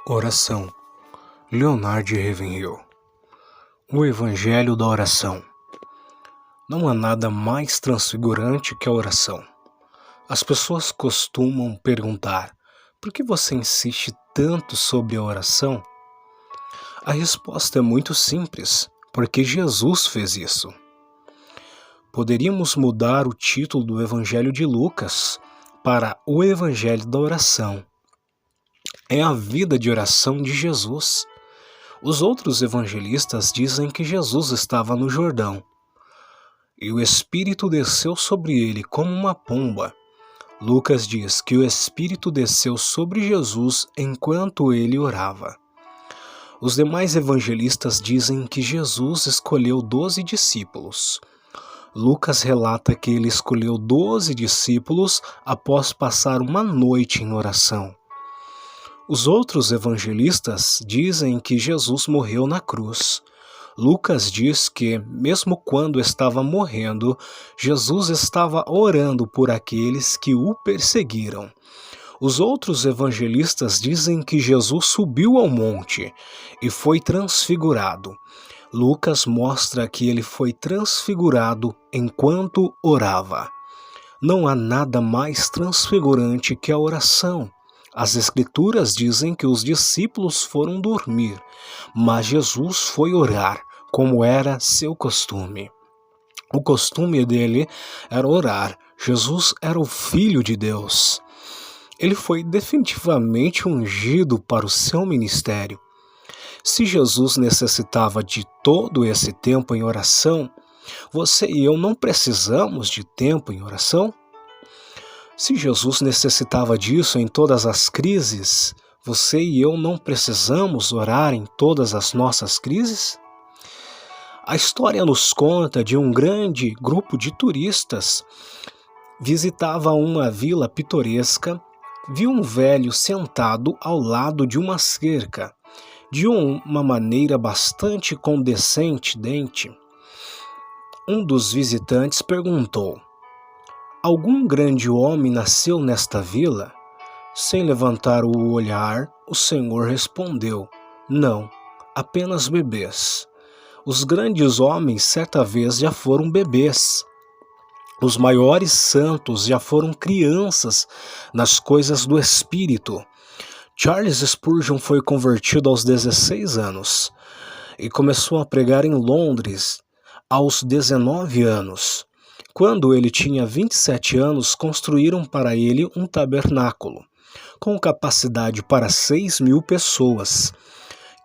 Oração. Leonard Ravenhill. O Evangelho da Oração. Não há nada mais transfigurante que a oração. As pessoas costumam perguntar: por que você insiste tanto sobre a oração? A resposta é muito simples: porque Jesus fez isso. Poderíamos mudar o título do Evangelho de Lucas para o Evangelho da Oração. É a vida de oração de Jesus. Os outros evangelistas dizem que Jesus estava no Jordão e o Espírito desceu sobre ele como uma pomba. Lucas diz que o Espírito desceu sobre Jesus enquanto ele orava. Os demais evangelistas dizem que Jesus escolheu 12 discípulos. Lucas relata que ele escolheu 12 discípulos após passar uma noite em oração. Os outros evangelistas dizem que Jesus morreu na cruz. Lucas diz que, mesmo quando estava morrendo, Jesus estava orando por aqueles que o perseguiram. Os outros evangelistas dizem que Jesus subiu ao monte e foi transfigurado. Lucas mostra que ele foi transfigurado enquanto orava. Não há nada mais transfigurante que a oração. As Escrituras dizem que os discípulos foram dormir, mas Jesus foi orar, como era seu costume. O costume dele era orar. Jesus era o Filho de Deus. Ele foi definitivamente ungido para o seu ministério. Se Jesus necessitava de todo esse tempo em oração, você e eu não precisamos de tempo em oração? Se Jesus necessitava disso em todas as crises, você e eu não precisamos orar em todas as nossas crises? A história nos conta de um grande grupo de turistas. Visitava uma vila pitoresca, viu um velho sentado ao lado de uma cerca, de uma maneira bastante condescendente. Um dos visitantes perguntou: algum grande homem nasceu nesta vila? Sem levantar o olhar, o Senhor respondeu: não, apenas bebês. Os grandes homens certa vez já foram bebês. Os maiores santos já foram crianças nas coisas do Espírito. Charles Spurgeon foi convertido aos 16 anos e começou a pregar em Londres aos 19 anos. Quando ele tinha 27 anos, construíram para ele um tabernáculo, com capacidade para 6.000 pessoas,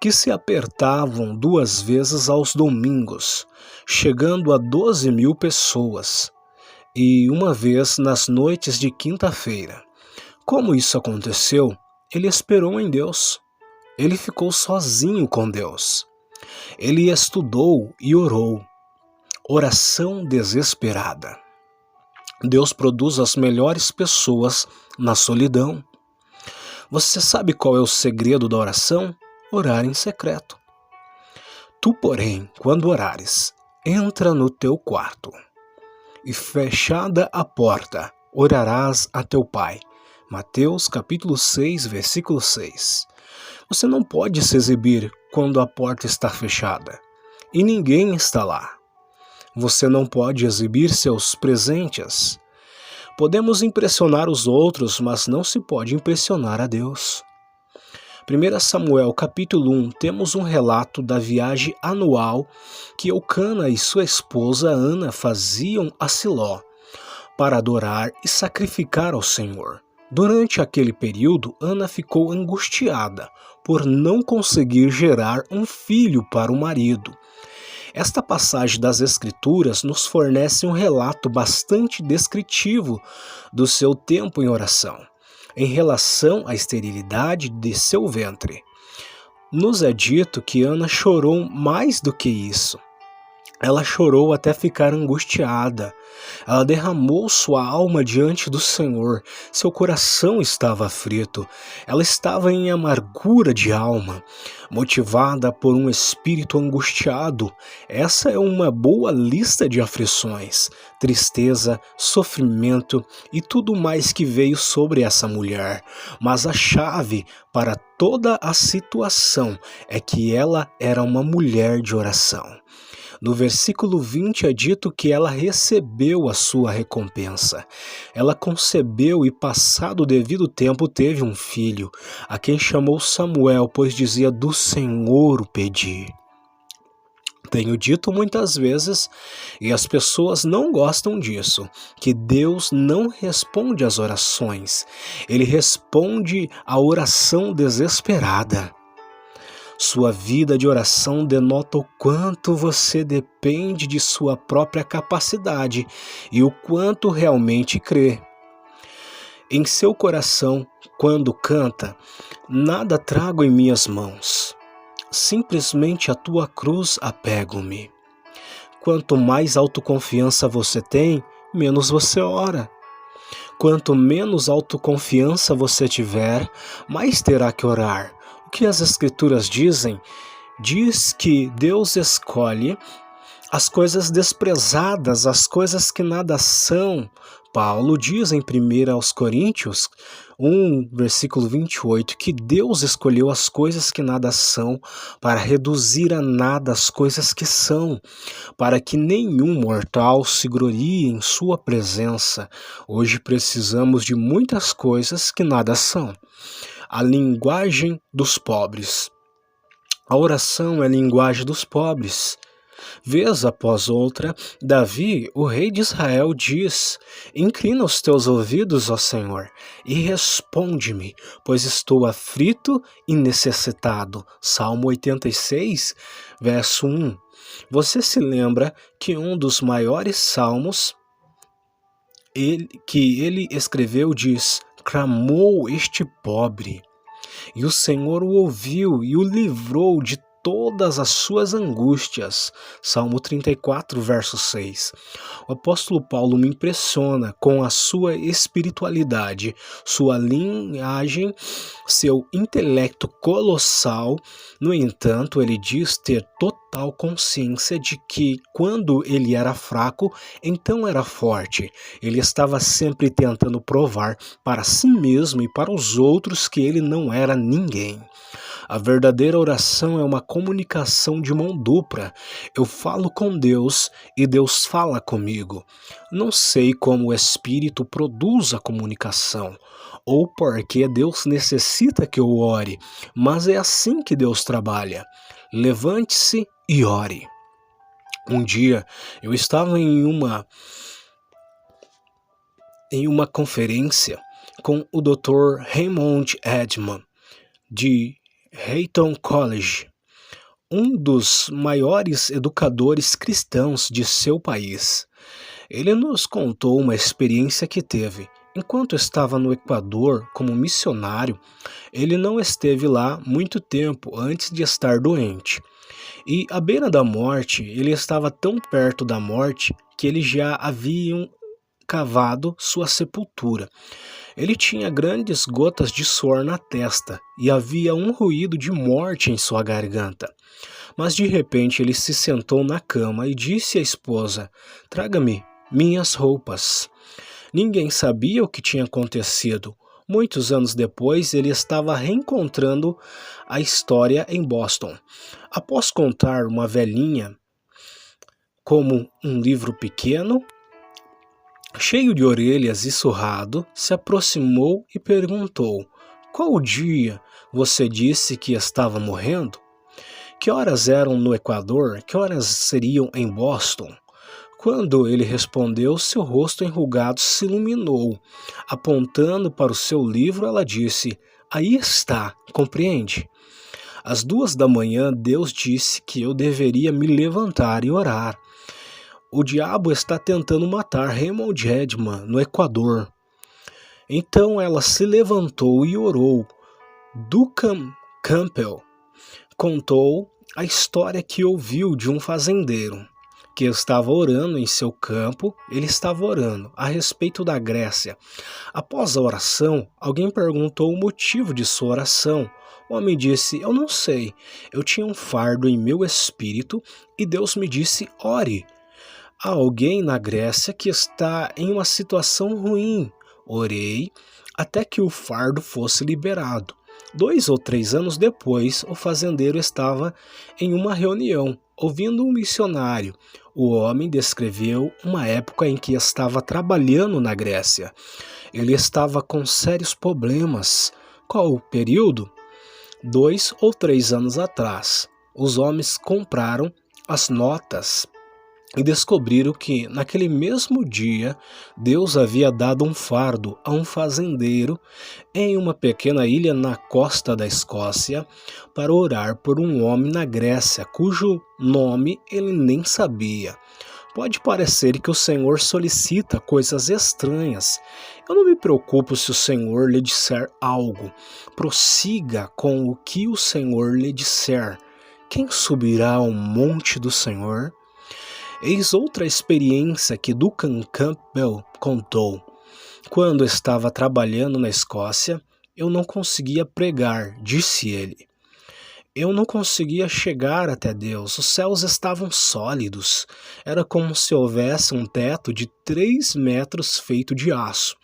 que se apertavam 2 vezes aos domingos, chegando a 12.000 pessoas, e uma vez nas noites de quinta-feira. Como isso aconteceu? Ele esperou em Deus. Ele ficou sozinho com Deus. Ele estudou e orou. Oração desesperada. Deus produz as melhores pessoas na solidão. Você sabe qual é o segredo da oração? Orar em secreto. Tu, porém, quando orares, entra no teu quarto e, fechada a porta, orarás a teu Pai. Mateus capítulo 6, versículo 6. Você não pode se exibir quando a porta está fechada e ninguém está lá. Você não pode exibir seus presentes. Podemos impressionar os outros, mas não se pode impressionar a Deus. 1 Samuel capítulo 1, temos um relato da viagem anual que Eucana e sua esposa Ana faziam a Siló para adorar e sacrificar ao Senhor. Durante aquele período, Ana ficou angustiada por não conseguir gerar um filho para o marido. Esta passagem das Escrituras nos fornece um relato bastante descritivo do seu tempo em oração, em relação à esterilidade de seu ventre. Nos é dito que Ana chorou mais do que isso. Ela chorou até ficar angustiada. Ela derramou sua alma diante do Senhor. Seu coração estava aflito. Ela estava em amargura de alma, motivada por um espírito angustiado. Essa é uma boa lista de aflições, tristeza, sofrimento e tudo mais que veio sobre essa mulher. Mas a chave para toda a situação é que ela era uma mulher de oração. No versículo 20 é dito que ela recebeu a sua recompensa. Ela concebeu e, passado o devido tempo, teve um filho, a quem chamou Samuel, pois dizia: do Senhor o pedi. Tenho dito muitas vezes, e as pessoas não gostam disso, que Deus não responde às orações, Ele responde à oração desesperada. Sua vida de oração denota o quanto você depende de sua própria capacidade e o quanto realmente crê. Em seu coração, quando canta, nada trago em minhas mãos, simplesmente a tua cruz apego-me. Quanto mais autoconfiança você tem, menos você ora. Quanto menos autoconfiança você tiver, mais terá que orar. O que as Escrituras dizem? Diz que Deus escolhe as coisas desprezadas, as coisas que nada são. Paulo diz em 1 aos Coríntios 1, versículo 28, que Deus escolheu as coisas que nada são para reduzir a nada as coisas que são, para que nenhum mortal se glorie em sua presença. Hoje precisamos de muitas coisas que nada são. A linguagem dos pobres. A oração é a linguagem dos pobres. Vez após outra, Davi, o rei de Israel, diz: inclina os teus ouvidos, ó Senhor, e responde-me, pois estou aflito e necessitado. Salmo 86, verso 1. Você se lembra que um dos maiores salmos que ele escreveu diz: clamou este pobre, e o Senhor o ouviu e o livrou de todas as suas angústias. Salmo 34, verso 6. O apóstolo Paulo me impressiona com a sua espiritualidade, sua linhagem, seu intelecto colossal. No entanto, ele diz ter total consciência de que quando ele era fraco, então era forte. Ele estava sempre tentando provar para si mesmo e para os outros que ele não era ninguém. A verdadeira oração é uma comunicação de mão dupla. Eu falo com Deus e Deus fala comigo. Não sei como o Espírito produz a comunicação ou porque Deus necessita que eu ore, mas é assim que Deus trabalha. Levante-se e ore. Um dia eu estava em uma conferência com o Dr. Raymond Edman, de Hayton College, um dos maiores educadores cristãos de seu país. Ele nos contou uma experiência que teve. Enquanto estava no Equador como missionário, ele não esteve lá muito tempo antes de estar doente. E à beira da morte, ele estava tão perto da morte que eles já haviam cavado sua sepultura. Ele tinha grandes gotas de suor na testa e havia um ruído de morte em sua garganta. Mas de repente ele se sentou na cama e disse à esposa: traga-me minhas roupas. Ninguém sabia o que tinha acontecido. Muitos anos depois, ele estava reencontrando a história em Boston. Após contar uma velhinha como um livro pequeno, cheio de orelhas e surrado, se aproximou e perguntou: qual dia você disse que estava morrendo? Que horas eram no Equador? Que horas seriam em Boston? Quando ele respondeu, seu rosto enrugado se iluminou. Apontando para o seu livro, ela disse: aí está, compreende? Às 2 da manhã, Deus disse que eu deveria me levantar e orar. O diabo está tentando matar Raymond Edman no Equador. Então ela se levantou e orou. Duncan Campbell contou a história que ouviu de um fazendeiro. que estava orando em seu campo, ele estava orando a respeito da Grécia. Após a oração, alguém perguntou o motivo de sua oração. O homem disse: eu não sei, eu tinha um fardo em meu espírito e Deus me disse: ore. Há alguém na Grécia que está em uma situação ruim. Orei até que o fardo fosse liberado. 2 ou 3 anos depois, o fazendeiro estava em uma reunião, ouvindo um missionário. O homem descreveu uma época em que estava trabalhando na Grécia. Ele estava com sérios problemas. Qual o período? 2 ou 3 anos atrás. Os homens compraram as notas e descobriram que, naquele mesmo dia, Deus havia dado um fardo a um fazendeiro em uma pequena ilha na costa da Escócia para orar por um homem na Grécia, cujo nome ele nem sabia. Pode parecer que o Senhor solicita coisas estranhas. Eu não me preocupo se o Senhor lhe disser algo. Prossiga com o que o Senhor lhe disser. Quem subirá ao monte do Senhor? Eis outra experiência que Duncan Campbell contou. Quando estava trabalhando na Escócia, eu não conseguia pregar, disse ele. Eu não conseguia chegar até Deus, os céus estavam sólidos. Era como se houvesse um teto de 3 metros feito de aço.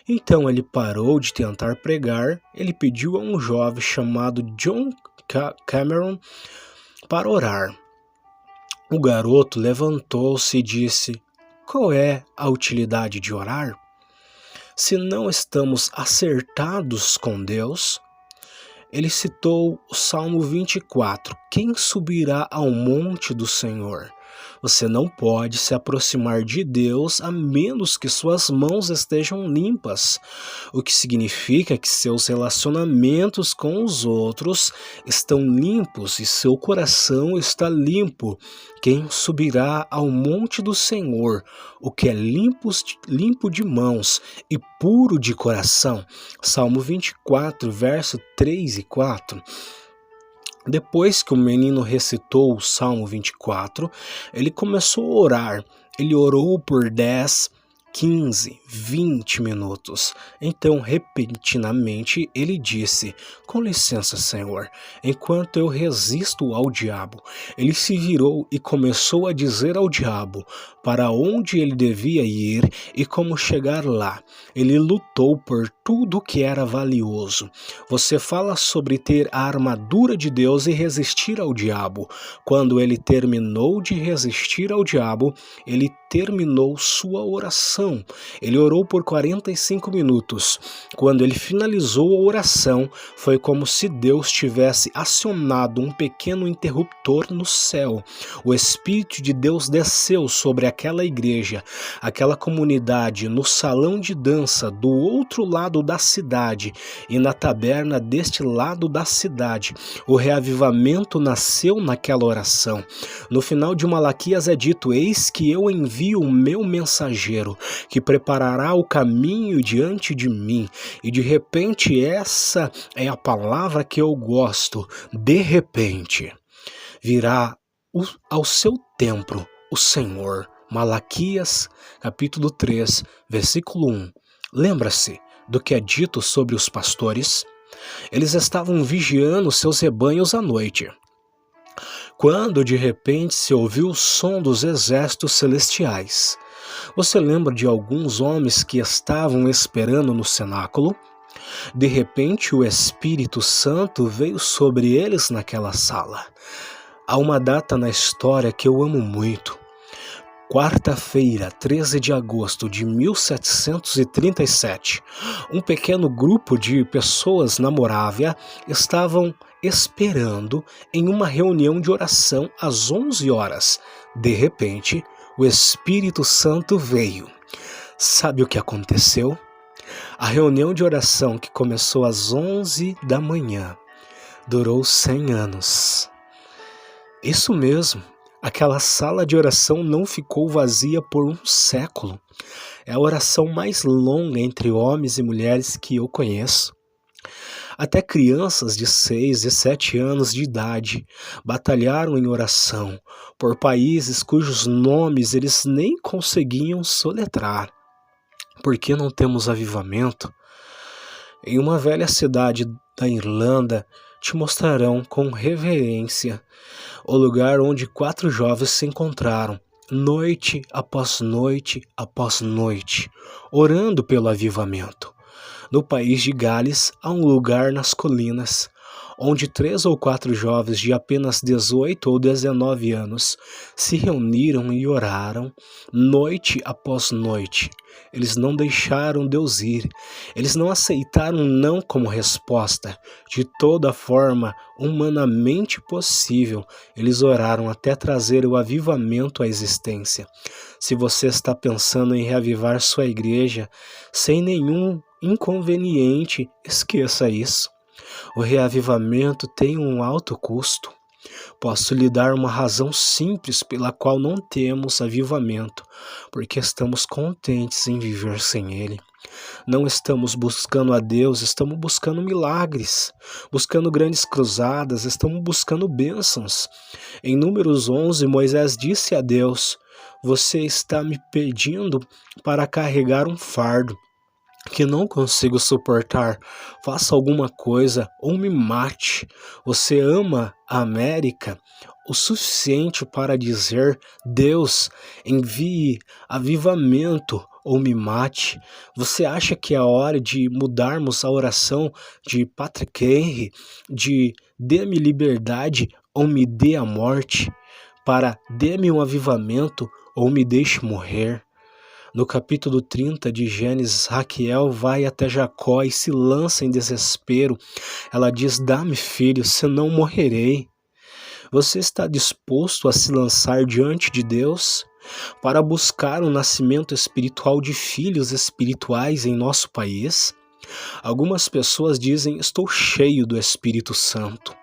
Então ele parou de tentar pregar, ele pediu a um jovem chamado John Cameron para orar. O garoto levantou-se e disse: qual é a utilidade de orar? Se não estamos acertados com Deus. Ele citou o Salmo 24. Quem subirá ao monte do Senhor? Você não pode se aproximar de Deus a menos que suas mãos estejam limpas, o que significa que seus relacionamentos com os outros estão limpos e seu coração está limpo. Quem subirá ao monte do Senhor, o que é limpo de mãos e puro de coração? Salmo 24, verso 3 e 4. Depois que o menino recitou o Salmo 24, ele começou a orar. Ele orou por 10, 15, 20 minutos. Então, repentinamente, ele disse: com licença, Senhor, enquanto eu resisto ao diabo. Ele se virou e começou a dizer ao diabo para onde ele devia ir e como chegar lá. Ele lutou por tudo que era valioso. Você fala sobre ter a armadura de Deus e resistir ao diabo. Quando ele terminou de resistir ao diabo, ele terminou sua oração. Ele orou por 45 minutos. Quando ele finalizou a oração, foi como se Deus tivesse acionado um pequeno interruptor no céu. O Espírito de Deus desceu sobre aquela igreja, aquela comunidade, no salão de dança do outro lado da cidade e na taberna deste lado da cidade. O reavivamento nasceu naquela oração. No final de Malaquias é dito: eis que eu envio o meu mensageiro, que preparará o caminho diante de mim. E de repente, essa é a palavra que eu gosto. De repente, virá ao seu templo o Senhor. Malaquias, capítulo 3, versículo 1. Lembra-se do que é dito sobre os pastores? Eles estavam vigiando seus rebanhos à noite, quando de repente se ouviu o som dos exércitos celestiais. Você lembra de alguns homens que estavam esperando no cenáculo? De repente o Espírito Santo veio sobre eles naquela sala. Há uma data na história que eu amo muito. Quarta-feira, 13 de agosto de 1737, um pequeno grupo de pessoas na Morávia estavam esperando em uma reunião de oração às 11 horas. De repente, o Espírito Santo veio. Sabe o que aconteceu? A reunião de oração, que começou às 11 da manhã, durou 100 anos. Isso mesmo. Aquela sala de oração não ficou vazia por um século. É a oração mais longa entre homens e mulheres que eu conheço. Até crianças de 6 e 7 anos de idade batalharam em oração por países cujos nomes eles nem conseguiam soletrar. Por que não temos avivamento? Em uma velha cidade da Irlanda, te mostrarão com reverência o lugar onde 4 jovens se encontraram, noite após noite após noite, orando pelo avivamento. No país de Gales, há um lugar nas colinas, onde 3 ou 4 jovens de apenas 18 ou 19 anos se reuniram e oraram noite após noite. Eles não deixaram Deus ir, eles não aceitaram não como resposta. De toda forma humanamente possível, eles oraram até trazer o avivamento à existência. Se você está pensando em reavivar sua igreja sem nenhum inconveniente, esqueça isso. O reavivamento tem um alto custo. Posso lhe dar uma razão simples pela qual não temos avivamento, porque estamos contentes em viver sem ele. Não estamos buscando a Deus, estamos buscando milagres, buscando grandes cruzadas, estamos buscando bênçãos. Em Números 11, Moisés disse a Deus: você está me pedindo para carregar um fardo que não consigo suportar. Faça alguma coisa ou me mate. Você ama a América o suficiente para dizer: Deus, envie avivamento ou me mate? Você acha que é a hora de mudarmos a oração de Patrick Henry, de dê-me liberdade ou me dê a morte, para dê-me um avivamento ou me deixe morrer? No capítulo 30 de Gênesis, Raquel vai até Jacó e se lança em desespero. Ela diz: dá-me filho, senão morrerei. Você está disposto a se lançar diante de Deus para buscar o nascimento espiritual de filhos espirituais em nosso país? Algumas pessoas dizem: estou cheio do Espírito Santo.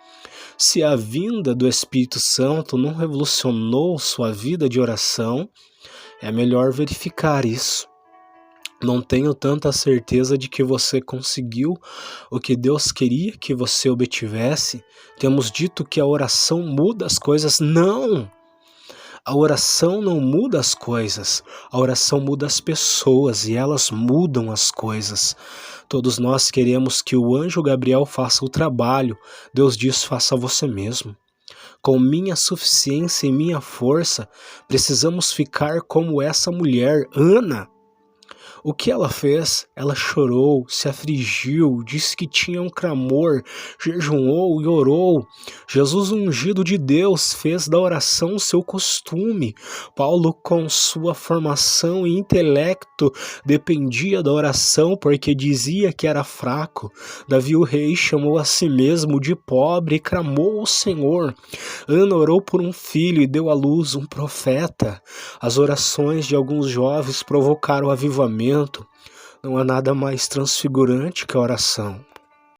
Se a vinda do Espírito Santo não revolucionou sua vida de oração, é melhor verificar isso. Não tenho tanta certeza de que você conseguiu o que Deus queria que você obtivesse. Temos dito que a oração muda as coisas. Não! A oração não muda as coisas. A oração muda as pessoas e elas mudam as coisas. Todos nós queremos que o anjo Gabriel faça o trabalho. Deus diz: faça você mesmo. Com minha suficiência e minha força, precisamos ficar como essa mulher, Ana. O que ela fez? Ela chorou, se afligiu, disse que tinha um clamor, jejuou e orou. Jesus, ungido de Deus, fez da oração seu costume. Paulo, com sua formação e intelecto, dependia da oração porque dizia que era fraco. Davi, o rei, chamou a si mesmo de pobre e clamou ao Senhor. Ana orou por um filho e deu à luz um profeta. As orações de alguns jovens provocaram avivamento. Não há nada mais transfigurante que a oração.